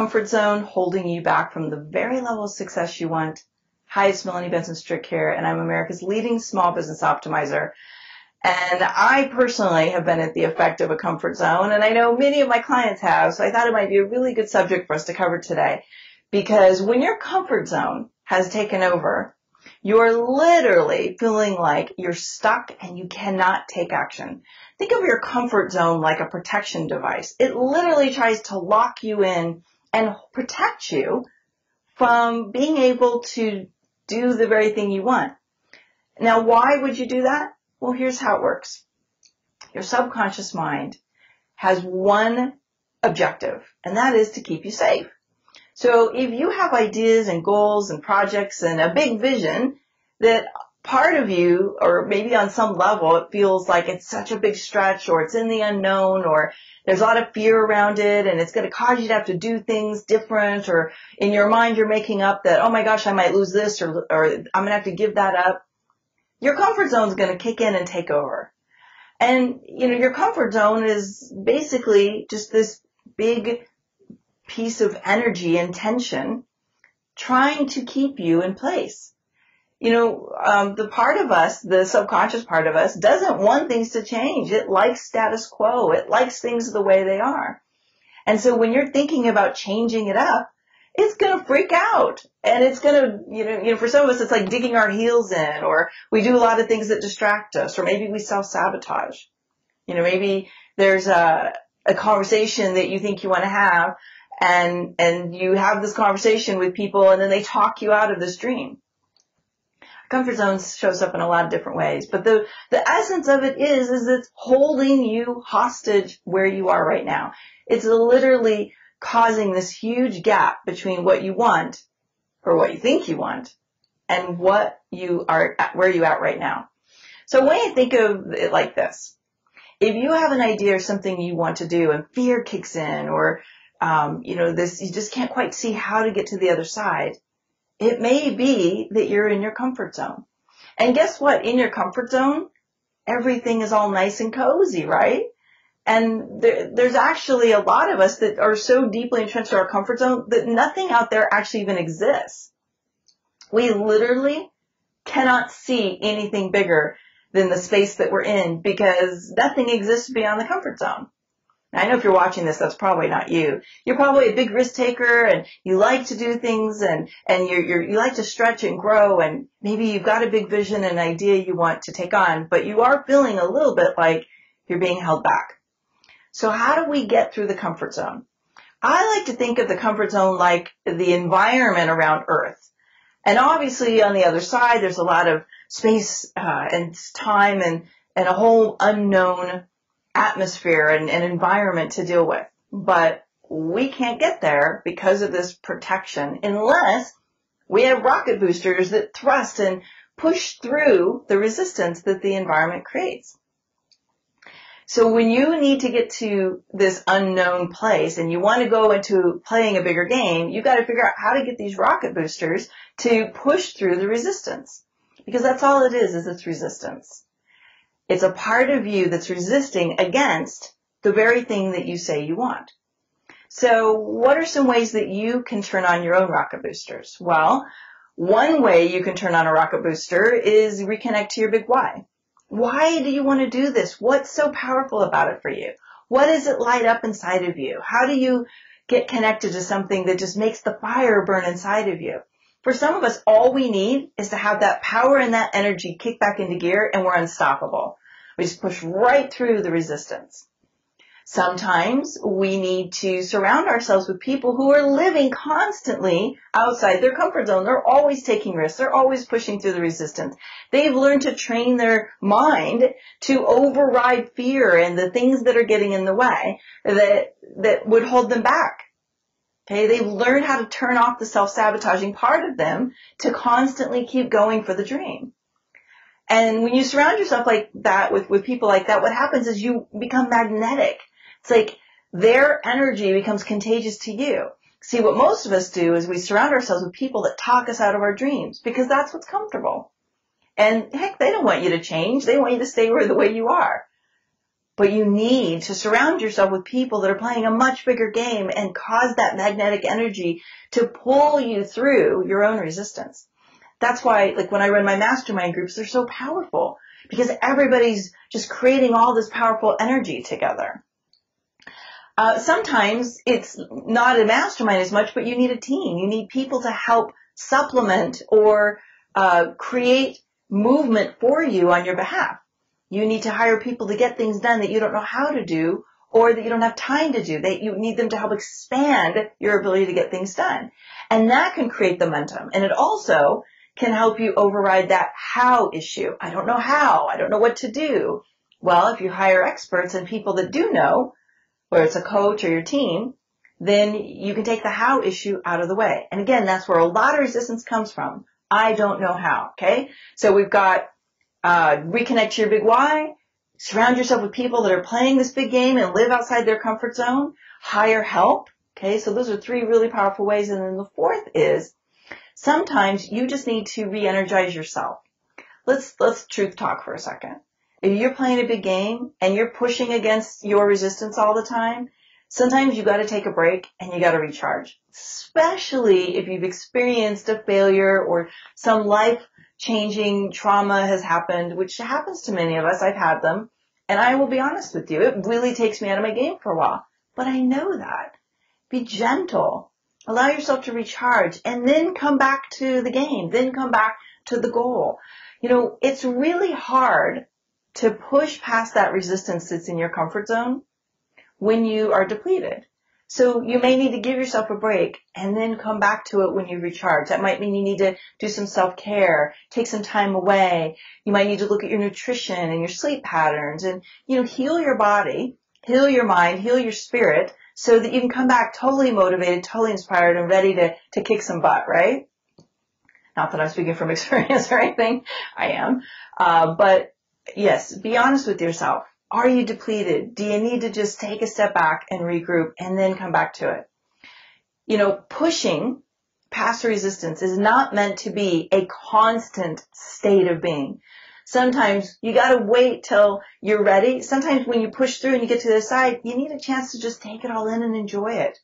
comfort zone holding you back from the very level of success you want? Hi, it's Melanie Benson here, and I'm America's leading small business optimizer. And I personally have been at the effect of a comfort zone, and I know many of my clients have, so I thought it might be a really good subject for us to cover today. Because when your comfort zone has taken over, you're literally feeling like you're stuck and you cannot take action. Think of your comfort zone like a protection device. It literally tries to lock you in and protect you from being able to do the very thing you want. Now, why would you do that? Well, here's how it works. Your subconscious mind has one objective, and that is to keep you safe. So if you have ideas and goals and projects and a big vision that part of you, or maybe on some level, it feels like it's such a big stretch, or it's in the unknown, or there's a lot of fear around it, and it's going to cause you to have to do things different, or in your mind you're making up that, oh my gosh, I might lose this, or I'm going to have to give that up. Your comfort zone is going to kick in and take over. And, your comfort zone is basically just this big piece of energy and tension trying to keep you in place. The part of us, the subconscious part of us, doesn't want things to change. It likes status quo. It likes things the way they are. And so when you're thinking about changing it up, it's going to freak out. And it's going to, for some of us, it's like digging our heels in, or we do a lot of things that distract us, or maybe we self-sabotage. Maybe there's a conversation that you think you want to have, and you have this conversation with people, and then they talk you out of this dream. Comfort zone shows up in a lot of different ways, but the essence of it is it's holding you hostage where you are right now. It's literally causing this huge gap between what you want, or what you think you want, and what you are at, where you at right now. So when you think of it like this, if you have an idea or something you want to do and fear kicks in, or you just can't quite see how to get to the other side, it may be that you're in your comfort zone. And guess what? In your comfort zone, everything is all nice and cozy, right? And there's actually a lot of us that are so deeply entrenched in our comfort zone that nothing out there actually even exists. We literally cannot see anything bigger than the space that we're in, because nothing exists beyond the comfort zone. I know if you're watching this, that's probably not you. You're probably a big risk taker, and you like to do things, and you like to stretch and grow, and maybe you've got a big vision and idea you want to take on, but you are feeling a little bit like you're being held back. So how do we get through the comfort zone? I like to think of the comfort zone like the environment around Earth. And obviously on the other side, there's a lot of space and time and a whole unknown atmosphere and environment to deal with. But we can't get there because of this protection unless we have rocket boosters that thrust and push through the resistance that the environment creates. So when you need to get to this unknown place and you want to go into playing a bigger game, you've got to figure out how to get these rocket boosters to push through the resistance. Because that's all it is it's resistance. It's a part of you that's resisting against the very thing that you say you want. So what are some ways that you can turn on your own rocket boosters? Well, one way you can turn on a rocket booster is reconnect to your big why. Why do you want to do this? What's so powerful about it for you? What does it light up inside of you? How do you get connected to something that just makes the fire burn inside of you? For some of us, all we need is to have that power and that energy kick back into gear, and we're unstoppable. We just push right through the resistance. Sometimes we need to surround ourselves with people who are living constantly outside their comfort zone. They're always taking risks. They're always pushing through the resistance. They've learned to train their mind to override fear and the things that are getting in the way that would hold them back. Okay, they've learned how to turn off the self-sabotaging part of them to constantly keep going for the dream. And when you surround yourself like that, with people like that, what happens is you become magnetic. It's like their energy becomes contagious to you. See, what most of us do is we surround ourselves with people that talk us out of our dreams because that's what's comfortable. And heck, they don't want you to change. They want you to stay the way you are. But you need to surround yourself with people that are playing a much bigger game and cause that magnetic energy to pull you through your own resistance. That's why, like, when I run my mastermind groups, they're so powerful because everybody's just creating all this powerful energy together. Sometimes it's not a mastermind as much, but you need a team. You need people to help supplement or create movement for you on your behalf. You need to hire people to get things done that you don't know how to do or that you don't have time to do. You need them to help expand your ability to get things done. And that can create the momentum. And it also can help you override that how issue. I don't know how. I don't know what to do. Well, if you hire experts and people that do know, whether it's a coach or your team, then you can take the how issue out of the way. And again, that's where a lot of resistance comes from. I don't know how, okay? So we've got reconnect to your big why, surround yourself with people that are playing this big game and live outside their comfort zone, hire help, okay? So those are 3 really powerful ways. And then the 4th is sometimes you just need to re-energize yourself. Let's truth talk for a second. If you're playing a big game and you're pushing against your resistance all the time, sometimes you got to take a break and you got to recharge, especially if you've experienced a failure or some life-changing trauma has happened, which happens to many of us. I've had them. And I will be honest with you, it really takes me out of my game for a while. But I know that. Be gentle. Allow yourself to recharge and then come back to the game, then come back to the goal. You know, it's really hard to push past that resistance that's in your comfort zone when you are depleted. So you may need to give yourself a break and then come back to it when you recharge. That might mean you need to do some self-care, take some time away. You might need to look at your nutrition and your sleep patterns and, heal your body, heal your mind, heal your spirit so that you can come back totally motivated, totally inspired and ready to kick some butt, right? Not that I'm speaking from experience or anything. I am. But yes, be honest with yourself. Are you depleted? Do you need to just take a step back and regroup and then come back to it? Pushing past resistance is not meant to be a constant state of being. Sometimes you got to wait till you're ready. Sometimes when you push through and you get to the side, you need a chance to just take it all in and enjoy it.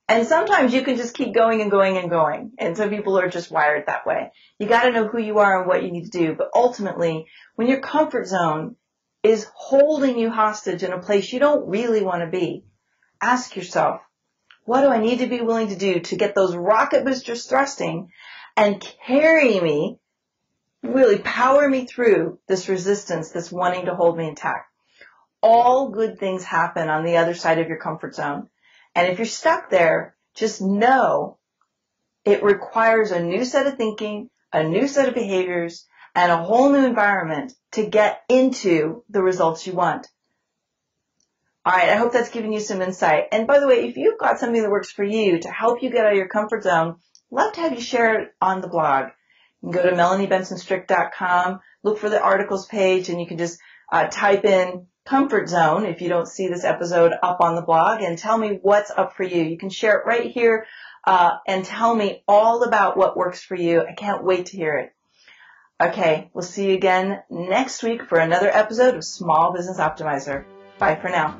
And sometimes you can just keep going and going and going. And some people are just wired that way. You got to know who you are and what you need to do. But ultimately, when your comfort zone is holding you hostage in a place you don't really want to be, ask yourself, what do I need to be willing to do to get those rocket boosters thrusting and carry me, really power me through this resistance that's wanting to hold me intact? All good things happen on the other side of your comfort zone. And if you're stuck there, just know it requires a new set of thinking, a new set of behaviors, and a whole new environment to get into the results you want. All right, I hope that's given you some insight. And by the way, if you've got something that works for you to help you get out of your comfort zone, I'd love to have you share it on the blog. You can go to melaniebensonstrick.com, look for the articles page, and you can just type in comfort zone if you don't see this episode up on the blog and tell me what's up for you. You can share it right here and tell me all about what works for you. I can't wait to hear it. Okay, we'll see you again next week for another episode of Small Business Optimizer. Bye for now.